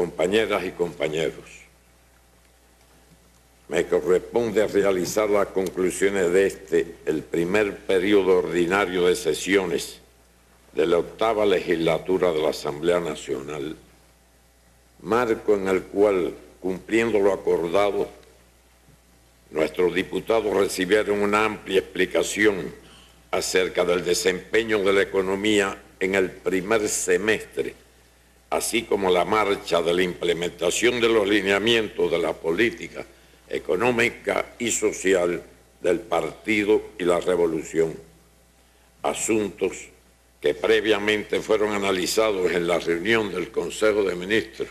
compañeras y compañeros, me corresponde realizar las conclusiones de el primer periodo ordinario de sesiones de la 8ª legislatura de la Asamblea Nacional, marco en el cual, cumpliendo lo acordado, nuestros diputados recibieron una amplia explicación acerca del desempeño de la economía en el primer semestre, así como la marcha de la implementación de los lineamientos de la política económica y social del Partido y la Revolución, asuntos que previamente fueron analizados en la reunión del Consejo de Ministros,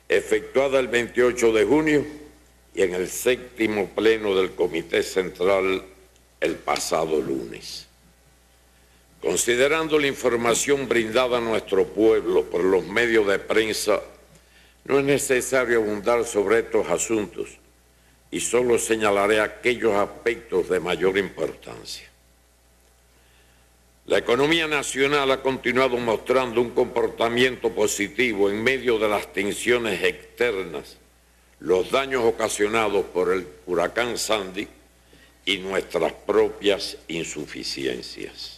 efectuada el 28 de junio y en el 7º pleno del Comité Central el pasado lunes. Considerando la información brindada a nuestro pueblo por los medios de prensa, no es necesario abundar sobre estos asuntos y solo señalaré aquellos aspectos de mayor importancia. La economía nacional ha continuado mostrando un comportamiento positivo en medio de las tensiones externas, los daños ocasionados por el huracán Sandy y nuestras propias insuficiencias.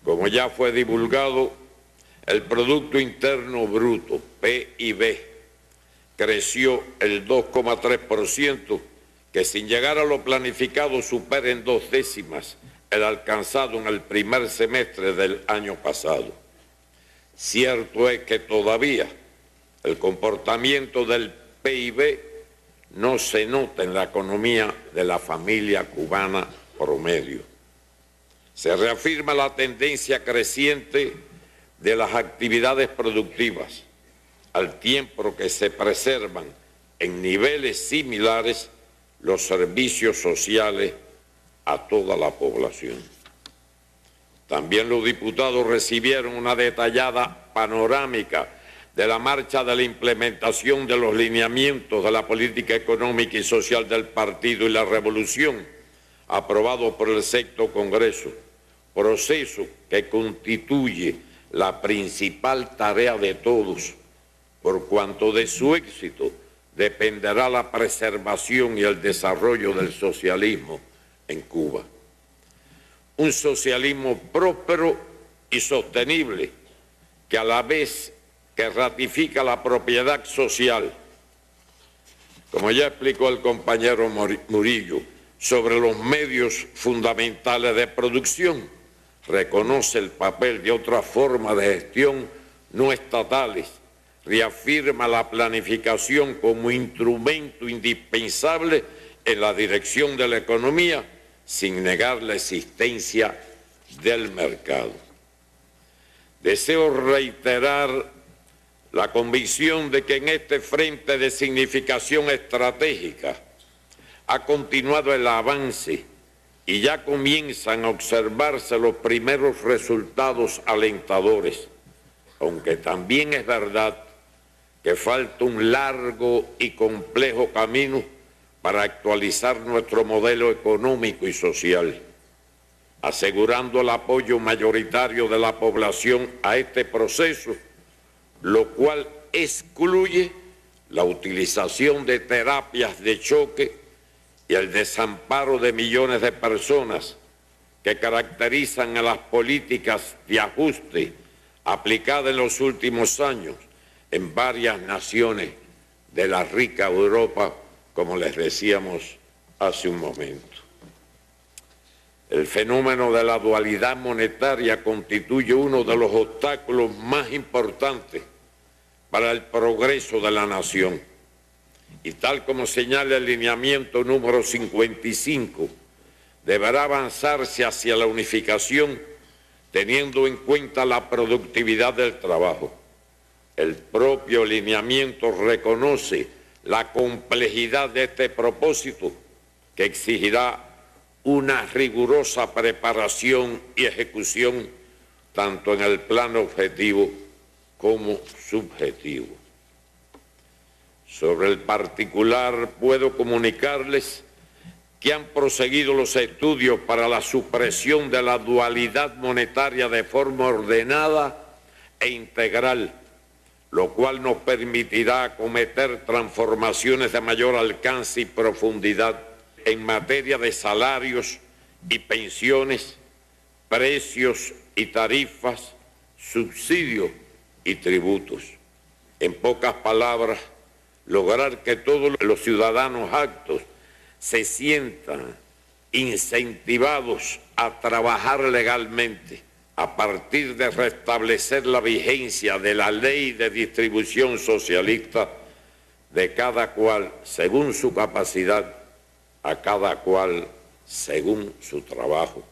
Como ya fue divulgado, el Producto Interno Bruto, PIB, creció el 2,3%, que sin llegar a lo planificado supera en 2 décimas el alcanzado en el primer semestre del año pasado. Cierto es que todavía el comportamiento del PIB no se nota en la economía de la familia cubana promedio. Se reafirma la tendencia creciente de las actividades productivas, al tiempo que se preservan en niveles similares los servicios sociales a toda la población. También los diputados recibieron una detallada panorámica de la marcha de la implementación de los lineamientos de la política económica y social del Partido y la Revolución, aprobado por el 6º Congreso, proceso que constituye la principal tarea de todos, por cuanto de su éxito dependerá la preservación y el desarrollo del socialismo en Cuba. Un socialismo próspero y sostenible que a la vez que ratifica la propiedad social, como ya explicó el compañero Murillo, sobre los medios fundamentales de producción, reconoce el papel de otras formas de gestión no estatales, reafirma la planificación como instrumento indispensable en la dirección de la economía, sin negar la existencia del mercado. Deseo reiterar la convicción de que en este frente de significación estratégica ha continuado el avance y ya comienzan a observarse los primeros resultados alentadores, aunque también es verdad que falta un largo y complejo camino para actualizar nuestro modelo económico y social, asegurando el apoyo mayoritario de la población a este proceso, lo cual excluye la utilización de terapias de choque y el desamparo de millones de personas que caracterizan a las políticas de ajuste aplicadas en los últimos años en varias naciones de la rica Europa, como les decíamos hace un momento. El fenómeno de la dualidad monetaria constituye uno de los obstáculos más importantes para el progreso de la nación. Y tal como señala el lineamiento número 55, deberá avanzarse hacia la unificación teniendo en cuenta la productividad del trabajo. El propio lineamiento reconoce la complejidad de este propósito, que exigirá una rigurosa preparación y ejecución tanto en el plano objetivo como subjetivo. Sobre el particular, puedo comunicarles que han proseguido los estudios para la supresión de la dualidad monetaria de forma ordenada e integral, lo cual nos permitirá acometer transformaciones de mayor alcance y profundidad en materia de salarios y pensiones, precios y tarifas, subsidios y tributos. En pocas palabras, lograr que todos los ciudadanos aptos se sientan incentivados a trabajar legalmente a partir de restablecer la vigencia de la ley de distribución socialista de cada cual según su capacidad, a cada cual según su trabajo,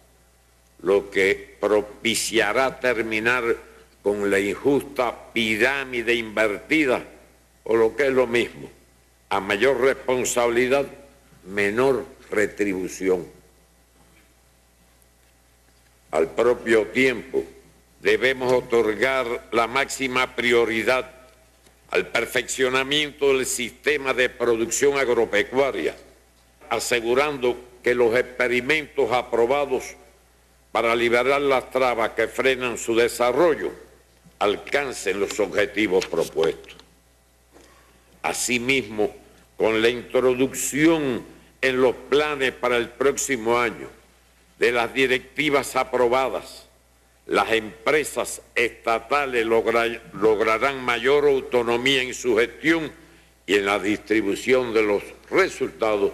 lo que propiciará terminar con la injusta pirámide invertida, o lo que es lo mismo, a mayor responsabilidad, menor retribución. Al propio tiempo, debemos otorgar la máxima prioridad al perfeccionamiento del sistema de producción agropecuaria, asegurando que los experimentos aprobados para liberar las trabas que frenan su desarrollo alcancen los objetivos propuestos. Asimismo, con la introducción en los planes para el próximo año de las directivas aprobadas, las empresas estatales lograrán mayor autonomía en su gestión y en la distribución de los resultados,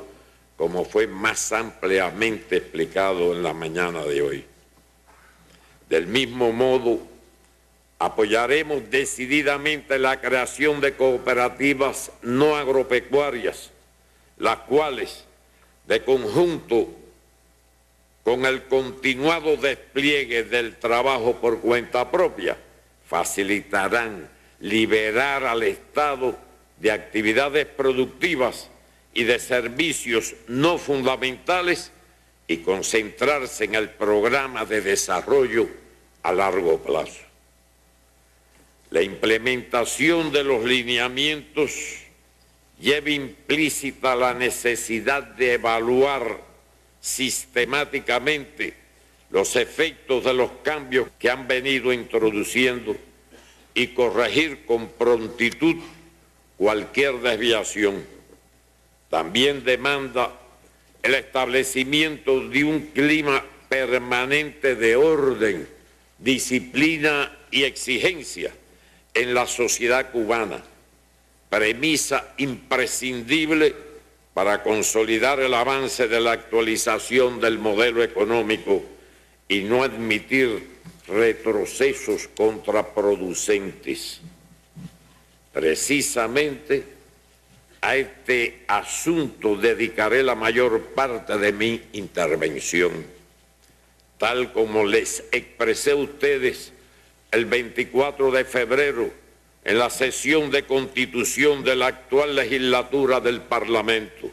como fue más ampliamente explicado en la mañana de hoy. Del mismo modo, apoyaremos decididamente la creación de cooperativas no agropecuarias, las cuales, de conjunto con el continuado despliegue del trabajo por cuenta propia, facilitarán liberar al Estado de actividades productivas y de servicios no fundamentales y concentrarse en el programa de desarrollo a largo plazo. La implementación de los lineamientos lleva implícita la necesidad de evaluar sistemáticamente los efectos de los cambios que han venido introduciendo y corregir con prontitud cualquier desviación. También demanda el establecimiento de un clima permanente de orden, disciplina y exigencia en la sociedad cubana, premisa imprescindible para consolidar el avance de la actualización del modelo económico y no admitir retrocesos contraproducentes. Precisamente a este asunto dedicaré la mayor parte de mi intervención, tal como les expresé a ustedes el 24 de febrero en la sesión de constitución de la actual legislatura del Parlamento,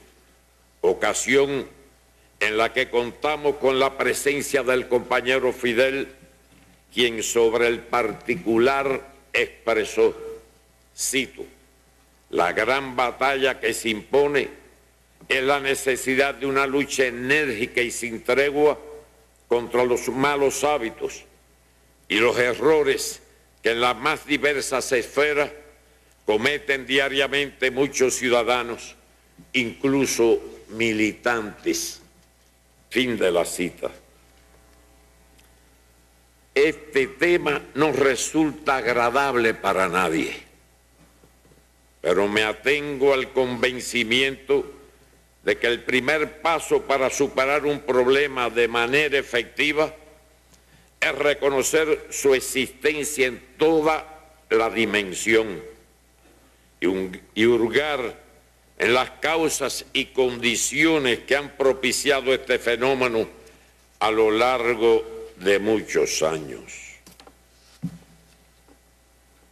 ocasión en la que contamos con la presencia del compañero Fidel, quien sobre el particular expresó, cito, la gran batalla que se impone es la necesidad de una lucha enérgica y sin tregua contra los malos hábitos y los errores que en las más diversas esferas cometen diariamente muchos ciudadanos, incluso militantes. Fin de la cita. Este tema no resulta agradable para nadie, pero me atengo al convencimiento de que el primer paso para superar un problema de manera efectiva es reconocer su existencia en toda la dimensión y hurgar en las causas y condiciones que han propiciado este fenómeno a lo largo de muchos años.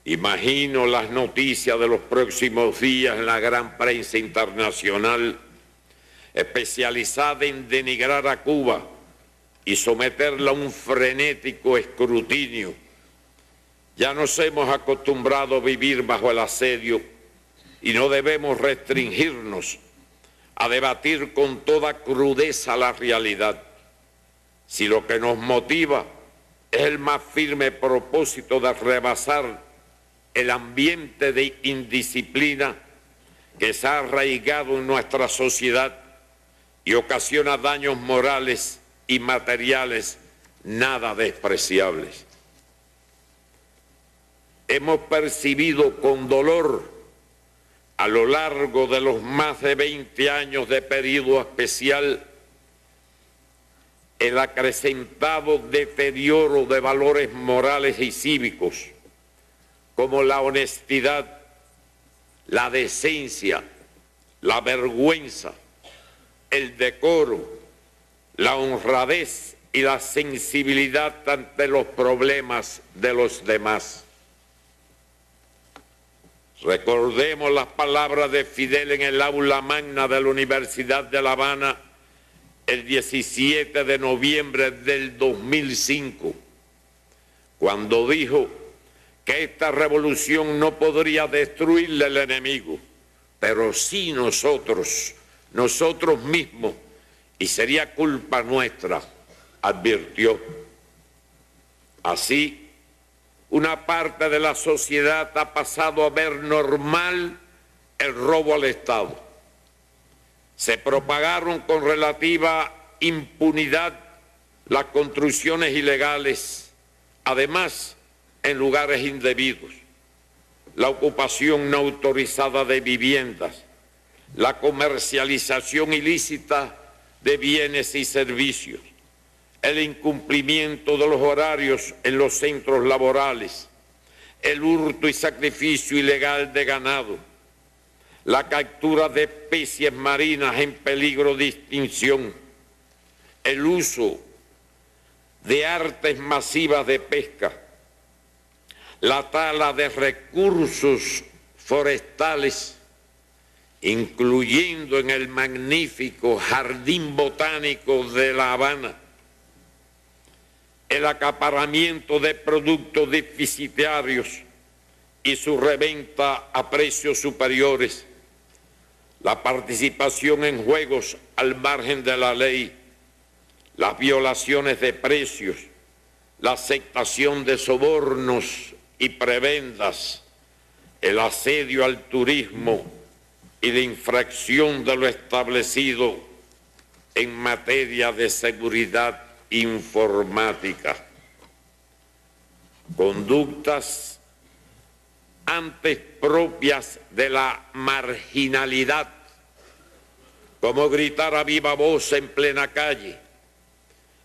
Imagino las noticias de los próximos días en la gran prensa internacional especializada en denigrar a Cuba y someterla a un frenético escrutinio. Ya nos hemos acostumbrado a vivir bajo el asedio y no debemos restringirnos a debatir con toda crudeza la realidad. Si lo que nos motiva es el más firme propósito de rebasar el ambiente de indisciplina que se ha arraigado en nuestra sociedad y ocasiona daños morales y materiales nada despreciables. Hemos percibido con dolor a lo largo de los más de 20 años de periodo especial el acrecentado deterioro de valores morales y cívicos como la honestidad, la decencia, la vergüenza, el decoro, la honradez y la sensibilidad ante los problemas de los demás. Recordemos las palabras de Fidel en el aula magna de la Universidad de La Habana el 17 de noviembre del 2005, cuando dijo que esta revolución no podría destruirle al enemigo, pero sí nosotros mismos, y sería culpa nuestra, advirtió. Así, una parte de la sociedad ha pasado a ver normal el robo al Estado. Se propagaron con relativa impunidad las construcciones ilegales, además en lugares indebidos, la ocupación no autorizada de viviendas, la comercialización ilícita de bienes y servicios, el incumplimiento de los horarios en los centros laborales, el hurto y sacrificio ilegal de ganado, la captura de especies marinas en peligro de extinción, el uso de artes masivas de pesca, la tala de recursos forestales, incluyendo en el magnífico Jardín Botánico de La Habana, el acaparamiento de productos deficitarios y su reventa a precios superiores, la participación en juegos al margen de la ley, las violaciones de precios, la aceptación de sobornos y prebendas, el asedio al turismo y la infracción de lo establecido en materia de seguridad informática. Conductas antes propias de la marginalidad, como gritar a viva voz en plena calle,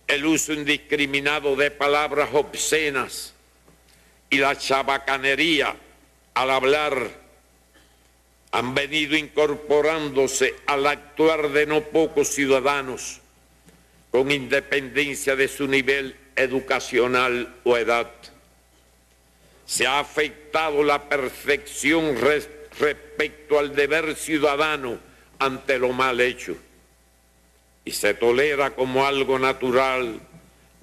el uso indiscriminado de palabras obscenas y la chabacanería al hablar, han venido incorporándose al actuar de no pocos ciudadanos con independencia de su nivel educacional o edad. Se ha afectado la percepción respecto al deber ciudadano ante lo mal hecho y se tolera como algo natural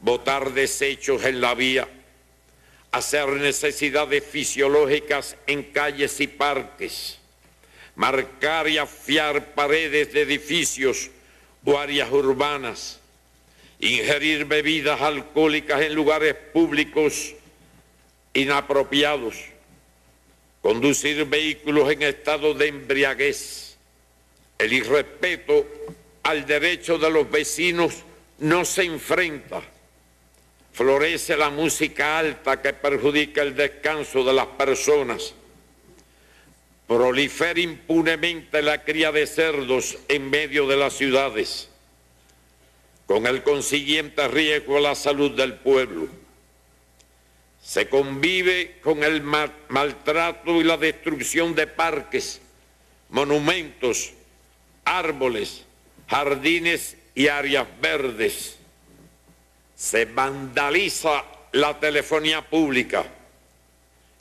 botar desechos en la vía, hacer necesidades fisiológicas en calles y parques, marcar y afiar paredes de edificios o áreas urbanas, ingerir bebidas alcohólicas en lugares públicos inapropiados, conducir vehículos en estado de embriaguez. El irrespeto al derecho de los vecinos no se enfrenta. Florece la música alta que perjudica el descanso de las personas. Prolifera impunemente la cría de cerdos en medio de las ciudades, con el consiguiente riesgo a la salud del pueblo. Se convive con el maltrato y la destrucción de parques, monumentos, árboles, jardines y áreas verdes. Se vandaliza la telefonía pública,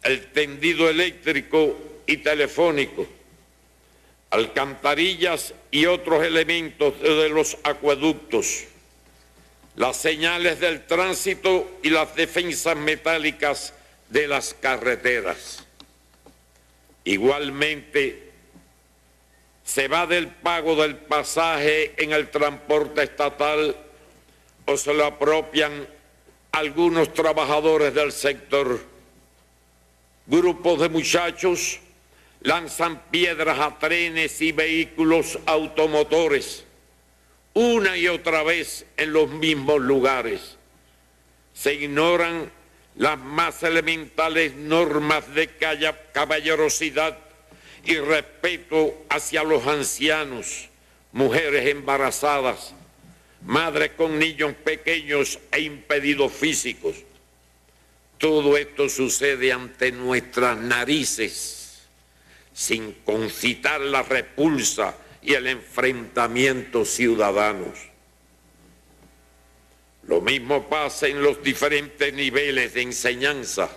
el tendido eléctrico y telefónico, alcantarillas y otros elementos de los acueductos, las señales del tránsito y las defensas metálicas de las carreteras. Igualmente, se va del pago del pasaje en el transporte estatal o se lo apropian algunos trabajadores del sector. Grupos de muchachos lanzan piedras a trenes y vehículos automotores, una y otra vez en los mismos lugares. Se ignoran las más elementales normas de caballerosidad y respeto hacia los ancianos, mujeres embarazadas, madres con niños pequeños e impedidos físicos. Todo esto sucede ante nuestras narices, sin concitar la repulsa y el enfrentamiento ciudadanos. Lo mismo pasa en los diferentes niveles de enseñanza,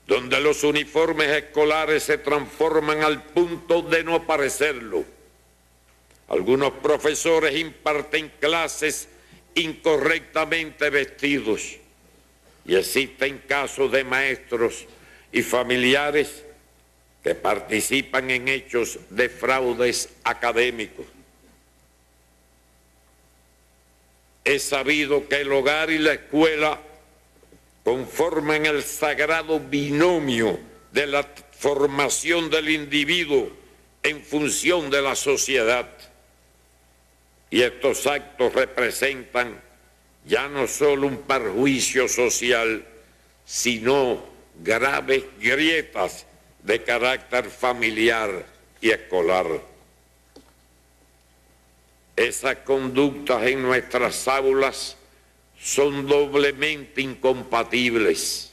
donde los uniformes escolares se transforman al punto de no parecerlo. Algunos profesores imparten clases incorrectamente vestidos y existen casos de maestros y familiares que participan en hechos de fraudes académicos. Es sabido que el hogar y la escuela conforman el sagrado binomio de la formación del individuo en función de la sociedad. Y estos actos representan ya no solo un perjuicio social, sino graves grietas de carácter familiar y escolar. Esas conductas en nuestras aulas son doblemente incompatibles,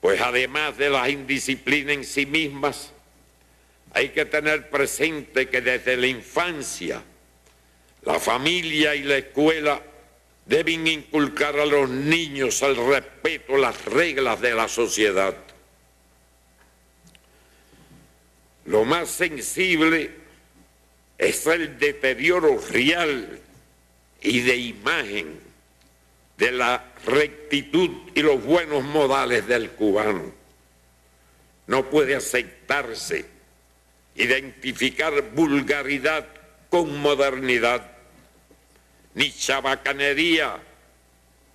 pues además de la indisciplina en sí mismas, hay que tener presente que desde la infancia, la familia y la escuela deben inculcar a los niños el respeto a las reglas de la sociedad. Lo más sensible es el deterioro real y de imagen de la rectitud y los buenos modales del cubano. No puede aceptarse identificar vulgaridad con modernidad, ni chabacanería,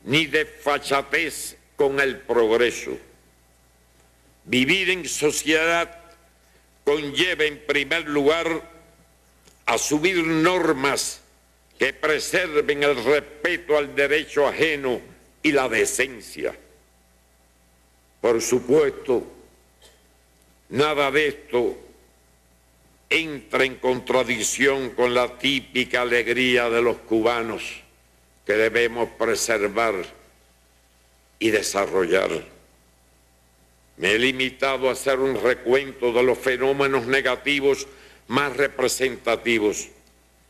ni desfachatez con el progreso. Vivir en sociedad conlleva en primer lugar asumir normas que preserven el respeto al derecho ajeno y la decencia. Por supuesto, nada de esto entra en contradicción con la típica alegría de los cubanos que debemos preservar y desarrollar. Me he limitado a hacer un recuento de los fenómenos negativos más representativos,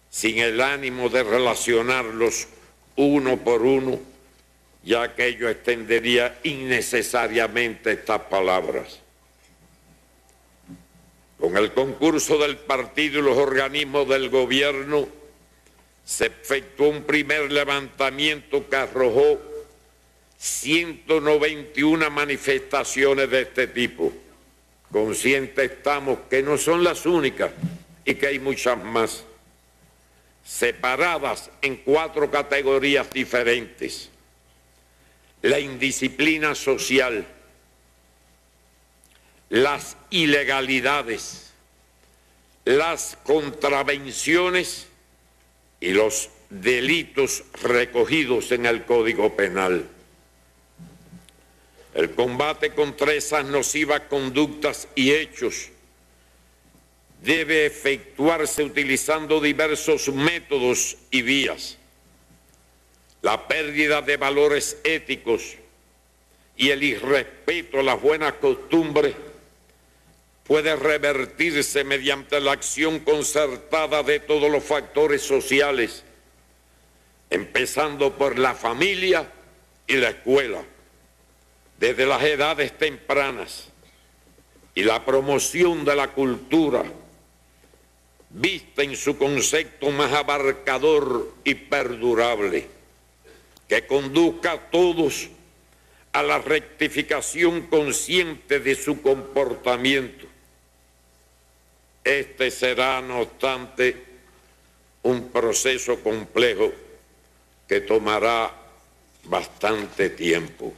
sin el ánimo de relacionarlos uno por uno, ya que ello extendería innecesariamente estas palabras. Con el concurso del partido y los organismos del gobierno, se efectuó un primer levantamiento que arrojó 191 manifestaciones de este tipo. Conscientes estamos que no son las únicas y que hay muchas más, separadas en 4 categorías diferentes: la indisciplina social, las ilegalidades, las contravenciones y los delitos recogidos en el Código Penal. El combate contra esas nocivas conductas y hechos debe efectuarse utilizando diversos métodos y vías. La pérdida de valores éticos y el irrespeto a las buenas costumbres puede revertirse mediante la acción concertada de todos los factores sociales, empezando por la familia y la escuela, desde las edades tempranas, y la promoción de la cultura, vista en su concepto más abarcador y perdurable, que conduzca a todos a la rectificación consciente de su comportamiento. Este será, no obstante, un proceso complejo que tomará bastante tiempo.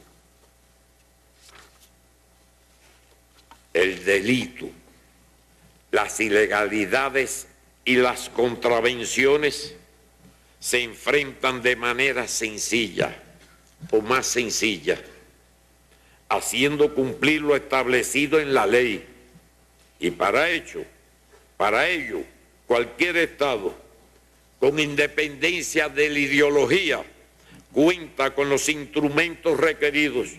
el delito, las ilegalidades y las contravenciones se enfrentan de manera sencilla o más sencilla, haciendo cumplir lo establecido en la ley. Y para ello, cualquier Estado, con independencia de la ideología, cuenta con los instrumentos requeridos,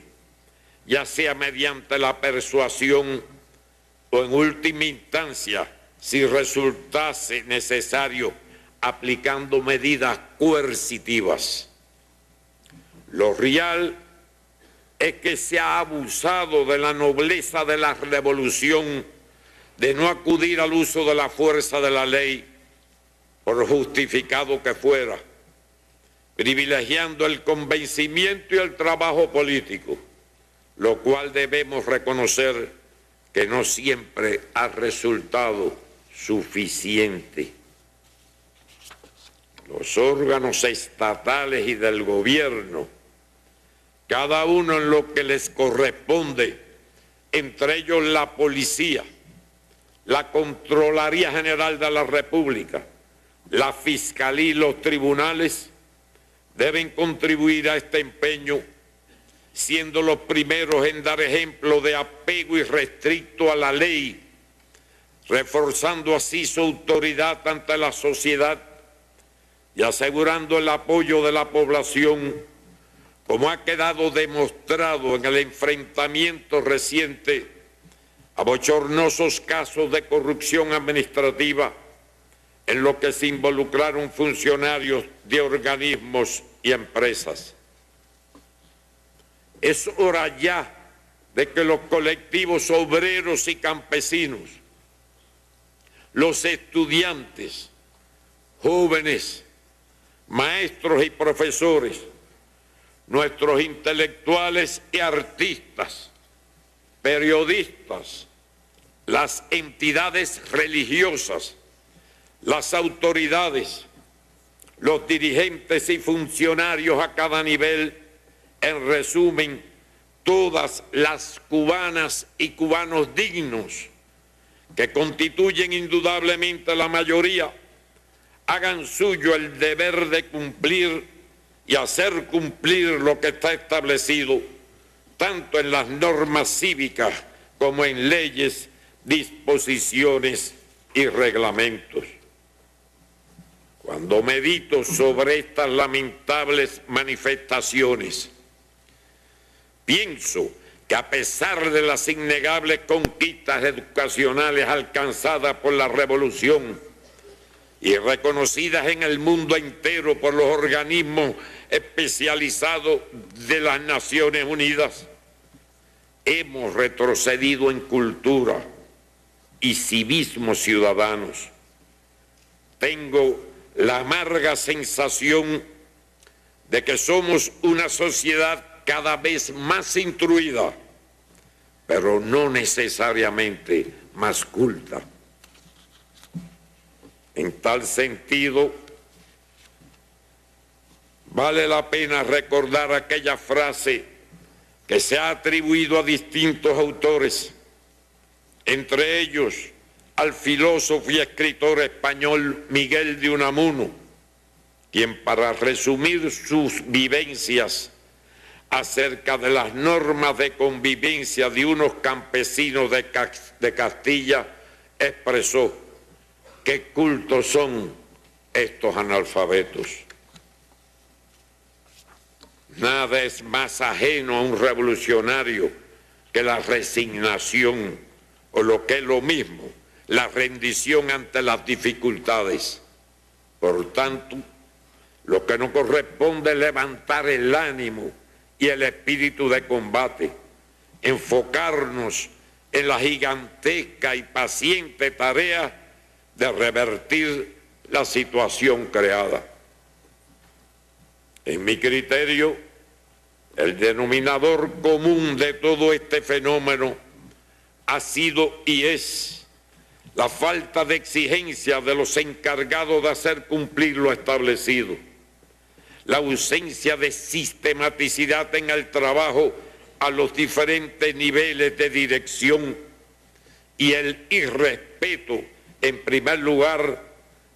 ya sea mediante la persuasión o en última instancia, si resultase necesario, aplicando medidas coercitivas. Lo real es que se ha abusado de la nobleza de la revolución de no acudir al uso de la fuerza de la ley, por justificado que fuera, privilegiando el convencimiento y el trabajo político, lo cual debemos reconocer que no siempre ha resultado suficiente. Los órganos estatales y del gobierno, cada uno en lo que les corresponde, entre ellos la policía, la Contraloría General de la República, la Fiscalía y los tribunales, deben contribuir a este empeño, siendo los primeros en dar ejemplo de apego irrestricto a la ley, reforzando así su autoridad ante la sociedad y asegurando el apoyo de la población, como ha quedado demostrado en el enfrentamiento reciente a bochornosos casos de corrupción administrativa en los que se involucraron funcionarios de organismos y empresas. Es hora ya de que los colectivos obreros y campesinos, los estudiantes, jóvenes, maestros y profesores, nuestros intelectuales y artistas, periodistas, las entidades religiosas, las autoridades, los dirigentes y funcionarios a cada nivel, en resumen, todas las cubanas y cubanos dignos, que constituyen indudablemente la mayoría, hagan suyo el deber de cumplir y hacer cumplir lo que está establecido, tanto en las normas cívicas como en leyes, disposiciones y reglamentos. Cuando medito sobre estas lamentables manifestaciones, pienso que a pesar de las innegables conquistas educacionales alcanzadas por la revolución y reconocidas en el mundo entero por los organismos especializados de las Naciones Unidas, hemos retrocedido en cultura y civismo ciudadanos. Tengo la amarga sensación de que somos una sociedad cada vez más instruida, pero no necesariamente más culta. En tal sentido, vale la pena recordar aquella frase que se ha atribuido a distintos autores, entre ellos al filósofo y escritor español Miguel de Unamuno, quien, para resumir sus vivencias acerca de las normas de convivencia de unos campesinos de Castilla, expresó: ¿qué cultos son estos analfabetos? Nada es más ajeno a un revolucionario que la resignación, o lo que es lo mismo, la rendición ante las dificultades. Por tanto, lo que nos corresponde es levantar el ánimo y el espíritu de combate, enfocarnos en la gigantesca y paciente tarea de revertir la situación creada. En mi criterio, el denominador común de todo este fenómeno ha sido y es la falta de exigencia de los encargados de hacer cumplir lo establecido, la ausencia de sistematicidad en el trabajo a los diferentes niveles de dirección y el irrespeto, en primer lugar,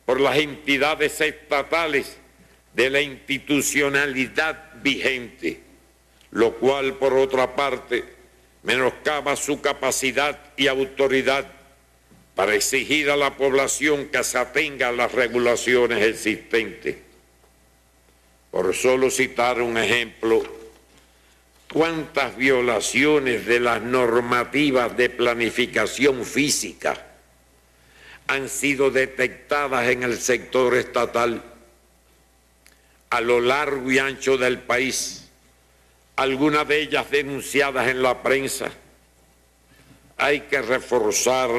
por las entidades estatales de la institucionalidad vigente, lo cual, por otra parte, menoscaba su capacidad y autoridad para exigir a la población que se atenga a las regulaciones existentes. Por solo citar un ejemplo, ¿cuántas violaciones de las normativas de planificación física han sido detectadas en el sector estatal a lo largo y ancho del país? Algunas de ellas denunciadas en la prensa. Hay que reforzar,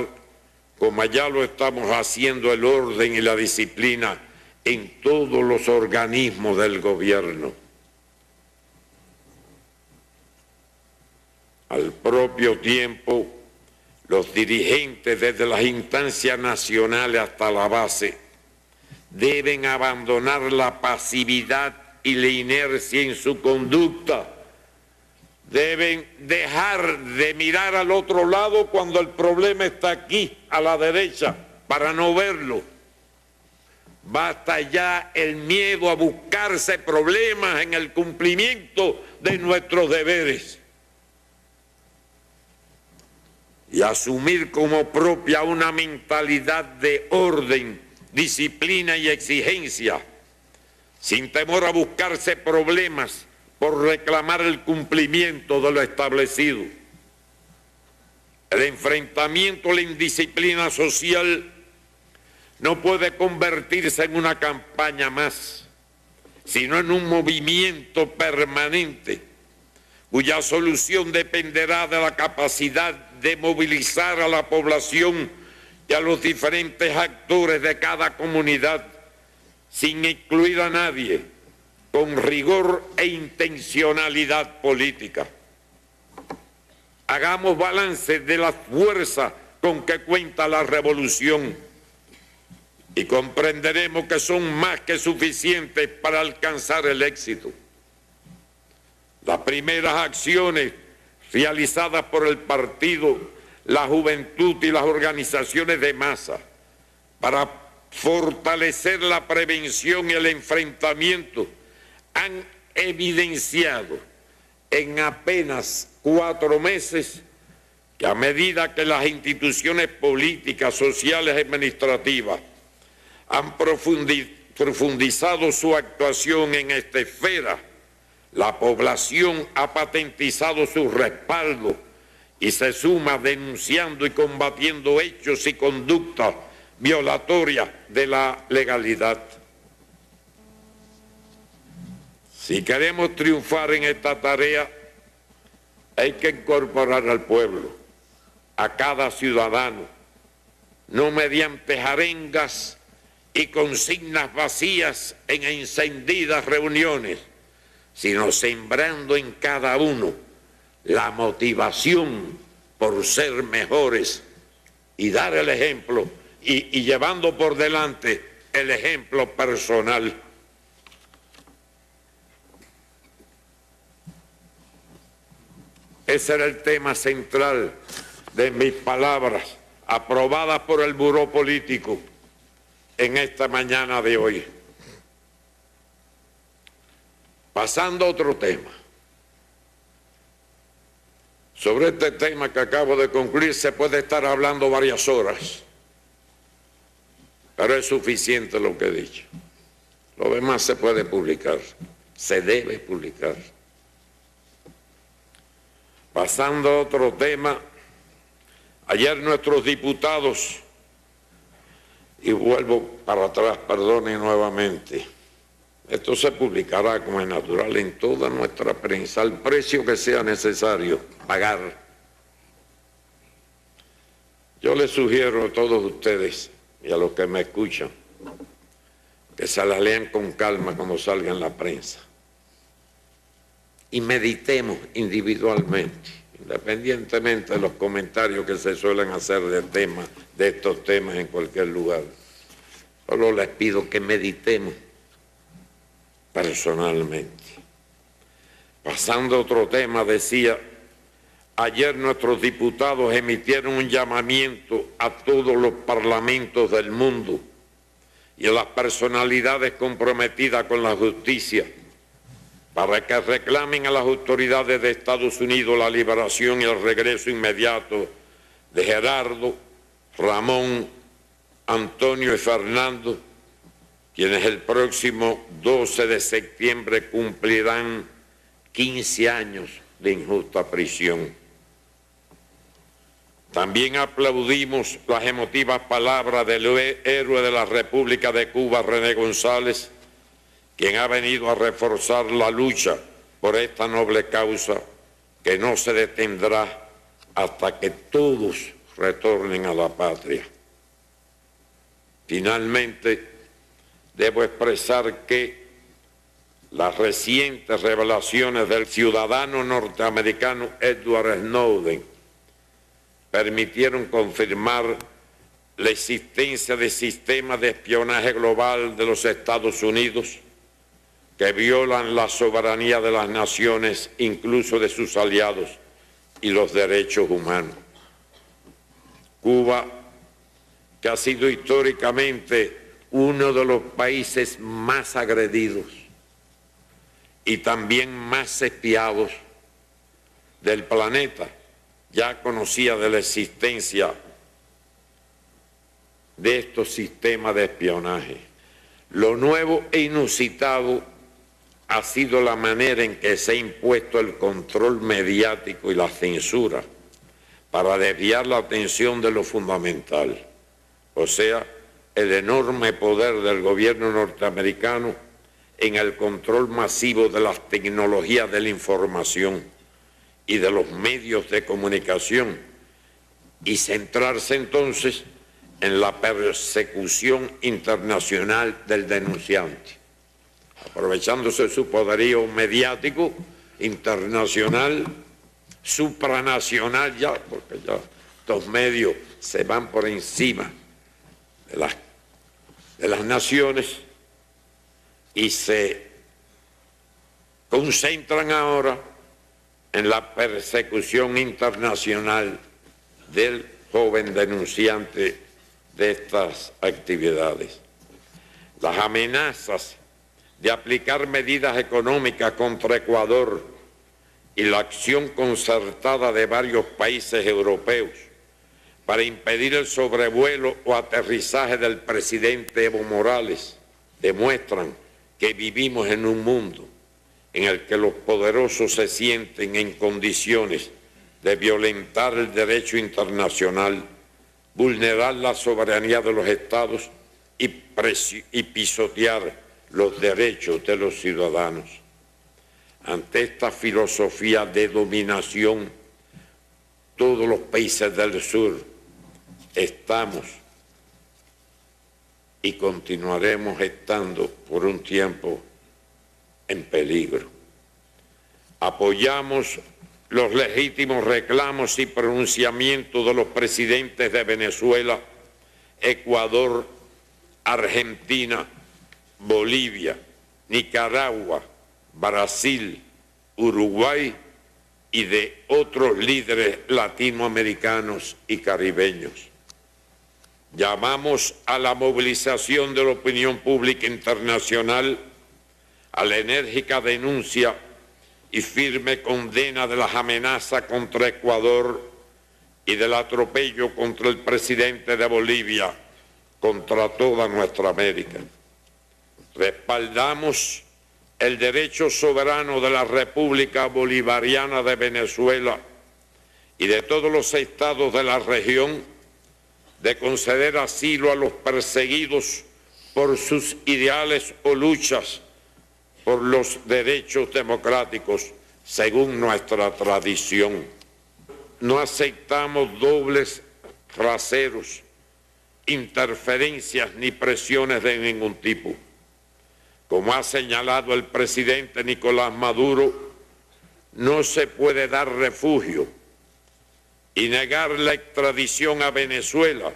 como ya lo estamos haciendo, el orden y la disciplina en todos los organismos del gobierno. Al propio tiempo, los dirigentes desde las instancias nacionales hasta la base deben abandonar la pasividad y la inercia en su conducta. Deben dejar de mirar al otro lado cuando el problema está aquí, a la derecha, para no verlo. Basta ya el miedo a buscarse problemas en el cumplimiento de nuestros deberes y asumir como propia una mentalidad de orden, disciplina y exigencia, sin temor a buscarse problemas por reclamar el cumplimiento de lo establecido. El enfrentamiento a la indisciplina social no puede convertirse en una campaña más, sino en un movimiento permanente, cuya solución dependerá de la capacidad de movilizar a la población y a los diferentes actores de cada comunidad, sin excluir a nadie, con rigor e intencionalidad política. Hagamos balance de la fuerza con que cuenta la revolución y comprenderemos que son más que suficientes para alcanzar el éxito. Las primeras acciones realizadas por el partido, la juventud y las organizaciones de masa para fortalecer la prevención y el enfrentamiento han evidenciado en apenas 4 meses que a medida que las instituciones políticas, sociales y administrativas han profundizado su actuación en esta esfera, la población ha patentizado su respaldo y se suma denunciando y combatiendo hechos y conductas violatorias de la legalidad. Si queremos triunfar en esta tarea, hay que incorporar al pueblo, a cada ciudadano, no mediante arengas y consignas vacías en encendidas reuniones, sino sembrando en cada uno la motivación por ser mejores y dar el ejemplo y llevando por delante el ejemplo personal. Ese era el tema central de mis palabras, aprobadas por el Buró Político en esta mañana de hoy. Pasando a otro tema. Sobre este tema que acabo de concluir se puede estar hablando varias horas, pero es suficiente lo que he dicho. Lo demás se puede publicar, se debe publicar. Pasando a otro tema, ayer nuestros diputados, y vuelvo para atrás, perdonen nuevamente, esto se publicará como es natural en toda nuestra prensa, al precio que sea necesario pagar. Yo les sugiero a todos ustedes y a los que me escuchan que se la lean con calma cuando salga en la prensa y meditemos individualmente, independientemente de los comentarios que se suelen hacer de estos temas en cualquier lugar. Solo les pido que meditemos personalmente. Pasando a otro tema, decía, Ayer nuestros diputados emitieron un llamamiento a todos los parlamentos del mundo y a las personalidades comprometidas con la justicia para que reclamen a las autoridades de Estados Unidos la liberación y el regreso inmediato de Gerardo, Ramón, Antonio y Fernando, quienes el próximo 12 de septiembre cumplirán 15 años de injusta prisión. También aplaudimos las emotivas palabras del héroe de la República de Cuba, René González, quien ha venido a reforzar la lucha por esta noble causa que no se detendrá hasta que todos retornen a la patria. Finalmente, debo expresar que las recientes revelaciones del ciudadano norteamericano Edward Snowden permitieron confirmar la existencia de sistemas de espionaje global de los Estados Unidos que violan la soberanía de las naciones, incluso de sus aliados, y los derechos humanos. Cuba, que ha sido históricamente uno de los países más agredidos y también más espiados del planeta, ya conocía de la existencia de estos sistemas de espionaje. Lo nuevo e inusitado ha sido la manera en que se ha impuesto el control mediático y la censura para desviar la atención de lo fundamental, o sea, el enorme poder del gobierno norteamericano en el control masivo de las tecnologías de la información y de los medios de comunicación, y centrarse entonces en la persecución internacional del denunciante, aprovechándose de su poderío mediático internacional, supranacional ya, porque ya estos medios se van por encima de las naciones y se concentran ahora en la persecución internacional del joven denunciante de estas actividades. Las amenazas de aplicar medidas económicas contra Ecuador y la acción concertada de varios países europeos para impedir el sobrevuelo o aterrizaje del presidente Evo Morales demuestran que vivimos en un mundo en el que los poderosos se sienten en condiciones de violentar el derecho internacional, vulnerar la soberanía de los estados y pisotear los derechos de los ciudadanos. Ante esta filosofía de dominación, todos los países del sur estamos y continuaremos estando por un tiempo en peligro. Apoyamos los legítimos reclamos y pronunciamientos de los presidentes de Venezuela, Ecuador, Argentina, Bolivia, Nicaragua, Brasil, Uruguay y de otros líderes latinoamericanos y caribeños. Llamamos a la movilización de la opinión pública internacional, a la enérgica denuncia y firme condena de las amenazas contra Ecuador y del atropello contra el presidente de Bolivia, contra toda nuestra América. Respaldamos el derecho soberano de la República Bolivariana de Venezuela y de todos los estados de la región de conceder asilo a los perseguidos por sus ideales o luchas por los derechos democráticos según nuestra tradición. No aceptamos dobles raseros, interferencias ni presiones de ningún tipo. Como ha señalado el presidente Nicolás Maduro, no se puede dar refugio y negar la extradición a Venezuela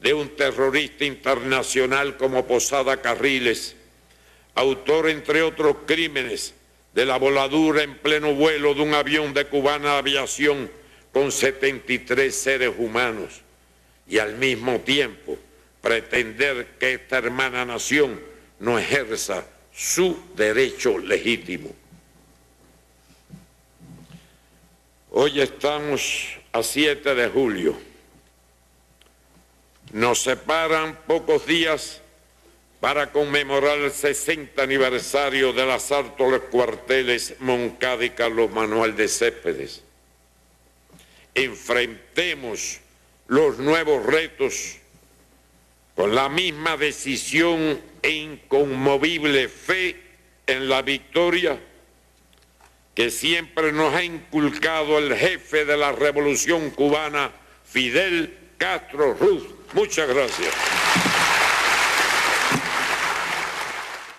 de un terrorista internacional como Posada Carriles, autor, entre otros crímenes, de la voladura en pleno vuelo de un avión de Cubana Aviación con 73 seres humanos y al mismo tiempo pretender que esta hermana nación no ejerza su derecho legítimo. Hoy estamos a 7 de julio. Nos separan pocos días para conmemorar el 60 aniversario del asalto a los cuarteles Moncada y Carlos Manuel de Céspedes. Enfrentemos los nuevos retos con la misma decisión e inconmovible fe en la victoria que siempre nos ha inculcado el jefe de la Revolución Cubana, Fidel Castro Ruz. Muchas gracias.